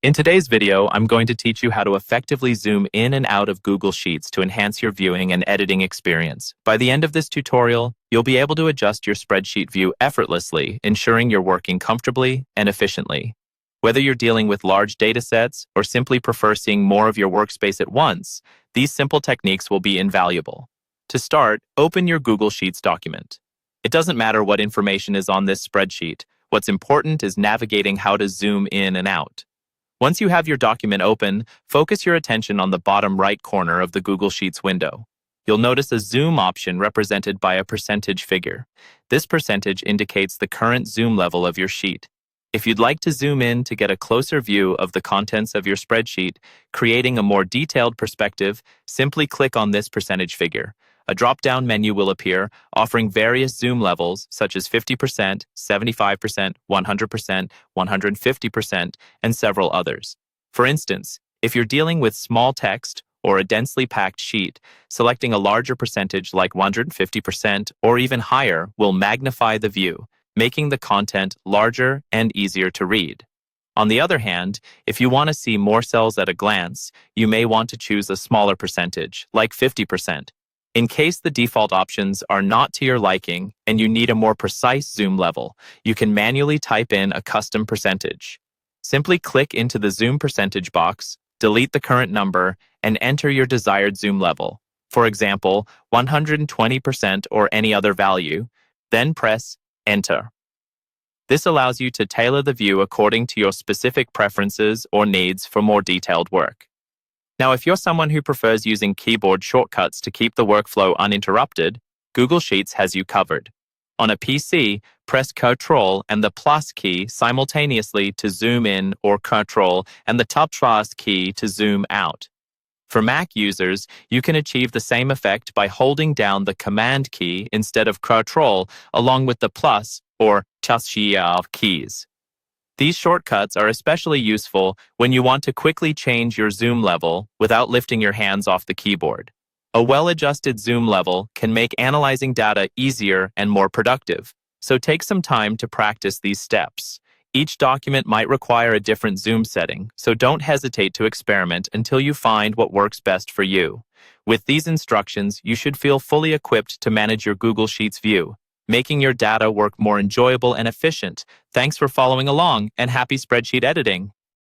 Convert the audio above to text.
In today's video, I'm going to teach you how to effectively zoom in and out of Google Sheets to enhance your viewing and editing experience. By the end of this tutorial, you'll be able to adjust your spreadsheet view effortlessly, ensuring you're working comfortably and efficiently. Whether you're dealing with large data sets or simply prefer seeing more of your workspace at once, these simple techniques will be invaluable. To start, open your Google Sheets document. It doesn't matter what information is on this spreadsheet. What's important is navigating how to zoom in and out. Once you have your document open, focus your attention on the bottom right corner of the Google Sheets window. You'll notice a zoom option represented by a percentage figure. This percentage indicates the current zoom level of your sheet. If you'd like to zoom in to get a closer view of the contents of your spreadsheet, creating a more detailed perspective, simply click on this percentage figure. A drop-down menu will appear, offering various zoom levels such as 50%, 75%, 100%, 150%, and several others. For instance, if you're dealing with small text or a densely packed sheet, selecting a larger percentage like 150% or even higher will magnify the view, making the content larger and easier to read. On the other hand, if you want to see more cells at a glance, you may want to choose a smaller percentage, like 50%. In case the default options are not to your liking and you need a more precise zoom level, you can manually type in a custom percentage. Simply click into the zoom percentage box, delete the current number, and enter your desired zoom level. For example, 120% or any other value, then press Enter. This allows you to tailor the view according to your specific preferences or needs for more detailed work. Now, if you're someone who prefers using keyboard shortcuts to keep the workflow uninterrupted, Google Sheets has you covered. On a PC, press Ctrl and the plus key simultaneously to zoom in or Ctrl and the Tab key to zoom out. For Mac users, you can achieve the same effect by holding down the Command key instead of Ctrl along with the plus or Tab keys. These shortcuts are especially useful when you want to quickly change your zoom level without lifting your hands off the keyboard. A well-adjusted zoom level can make analyzing data easier and more productive, so take some time to practice these steps. Each document might require a different zoom setting, so don't hesitate to experiment until you find what works best for you. With these instructions, you should feel fully equipped to manage your Google Sheets view, making your data work more enjoyable and efficient. Thanks for following along, and happy spreadsheet editing!